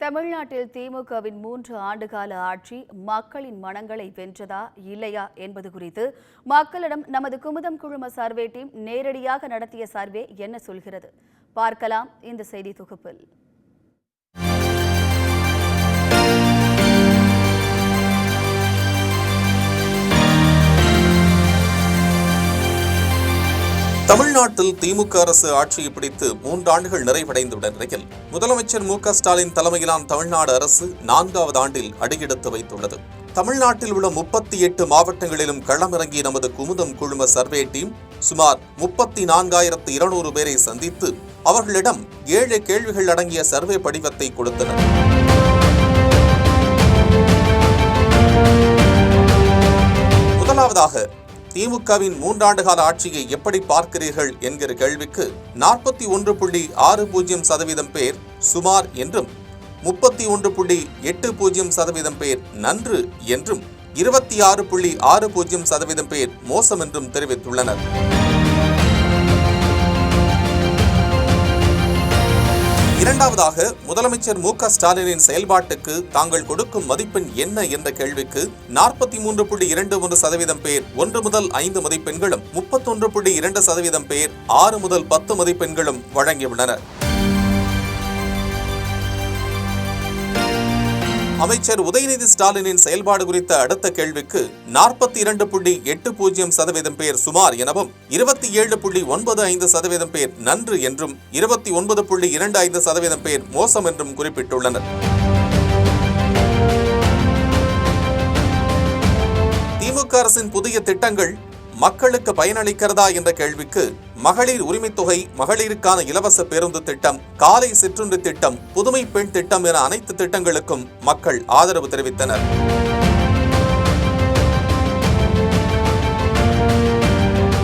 தமிழ்நாட்டில் திமுகவின் 3 ஆண்டுகால ஆட்சி மக்களின் மனங்களை வென்றதா இல்லையா என்பது குறித்து மக்களிடம் நமது குமுதம் குழும சர்வே டீம் நேரடியாக நடத்திய சர்வே என்ன சொல்கிறது பார்க்கலாம் இந்த செய்தி தொகுப்பில். தமிழ்நாட்டில் திமுக அரசு ஆட்சியை பிடித்து 3 ஆண்டுகள் நிறைவடைந்துள்ள நிலையில் முதலமைச்சர் மு.க. ஸ்டாலின் தலைமையிலான தமிழ்நாடு அரசு 4வது ஆண்டில் அடியெடுத்து வைத்துள்ளது. தமிழ்நாட்டில் உள்ள 38 மாவட்டங்களிலும் களமிறங்கிய நமது குமுதம் குழும சர்வே டீம் சுமார் 34,200 பேரை சந்தித்து அவர்களிடம் 7 கேள்விகள் அடங்கிய சர்வே படிவத்தை கொடுத்தனர். முதலாவதாக, திமுகவின் 3 ஆண்டுகால ஆட்சியை எப்படி பார்க்கிறீர்கள் என்கிற கேள்விக்கு 41.60% பேர் சுமார் என்றும் 31.80% பேர் நன்று என்றும் 26.60% பேர் மோசம் என்றும் தெரிவித்துள்ளனர். இரண்டாவதாக, முதலமைச்சர் மு.க. ஸ்டாலினின் செயல்பாட்டுக்கு தாங்கள் கொடுக்கும் மதிப்பெண் என்ன என்ற கேள்விக்கு 43.21% பேர் 1 முதல் 5 மதிப்பெண்களும் 31.2% பேர் 6 முதல் 10 மதிப்பெண்களும் வழங்கியுள்ளனர். அமைச்சர் உதயநிதி ஸ்டாலினின் செயல்பாடு குறித்த அடுத்த கேள்விக்கு 42.80% பேர் சுமார் எனவும் 27.95% பேர் நன்று என்றும் 29.25% பேர் மோசம் என்றும் குறிப்பிட்டுள்ளனர். திமுக அரசின் புதிய திட்டங்கள் மக்களுக்கு பயனளிக்கிறதா என்ற கேள்விக்கு மகளிர் உரிமைத் தொகை, மகளிருக்கான இலவச பேருந்து திட்டம், காலை சிற்றுண்டி திட்டம், புதுமை பெண் திட்டம் என அனைத்து திட்டங்களுக்கும் மக்கள் ஆதரவு தெரிவித்தனர்.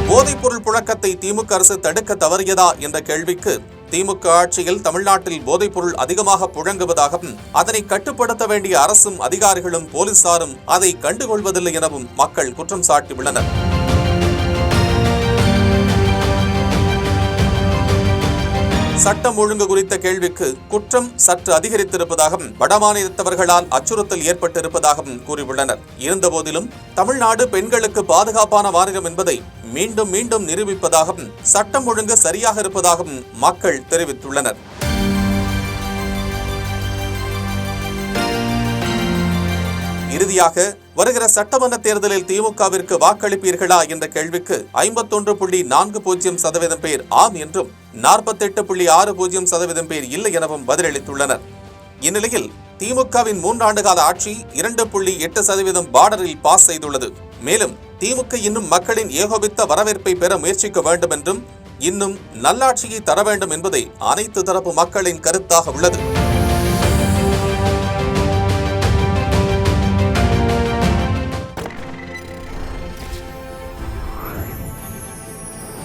போதைப்பொருள் புழக்கத்தை திமுக அரசு தடுக்க தவறியதா என்ற கேள்விக்கு திமுக ஆட்சியில் தமிழ்நாட்டில் போதைப்பொருள் அதிகமாக புழங்குவதாகவும் அதனை கட்டுப்படுத்த வேண்டிய அரசும் அதிகாரிகளும் போலீசாரும் அதை கண்டுகொள்வதில்லை எனவும் மக்கள் குற்றம் சாட்டியுள்ளனர். சட்டம் ஒழுங்கு குறித்த கேள்விக்கு குற்றம் சற்று அதிகரித்திருப்பதாகவும் வடமாநிலத்தவர்களால் அச்சுறுத்தல் ஏற்பட்டிருப்பதாகவும் கூறியுள்ளனர். இருந்தபோதிலும் தமிழ்நாடு பெண்களுக்கு பாதுகாப்பான மாநிலம் என்பதை மீண்டும் மீண்டும் நிரூபிப்பதாகவும் சட்டம் ஒழுங்கு சரியாக இருப்பதாகவும் மக்கள் தெரிவித்துள்ளனர். இறுதியாக, வருகிற சட்டமன்ற தேர்தலில் திமுகவிற்கு வாக்களிப்பீர்களா என்ற கேள்விக்கு 51.40% பேர் ஆம் என்றும் 48.60% பேர் இல்லை எனவும் பதிலளித்துள்ளனர். இந்நிலையில் திமுகவின் 3 ஆண்டுகால ஆட்சி 2.8% பார்டரில் பாஸ் செய்துள்ளது. மேலும் திமுக இன்னும் மக்களின் ஏகோபித்த வரவேற்பை பெற முயற்சிக்க வேண்டும் என்றும் இன்னும் நல்லாட்சியை தர வேண்டும் என்பதே அனைத்து தரப்பு மக்களின் கருத்தாக உள்ளது.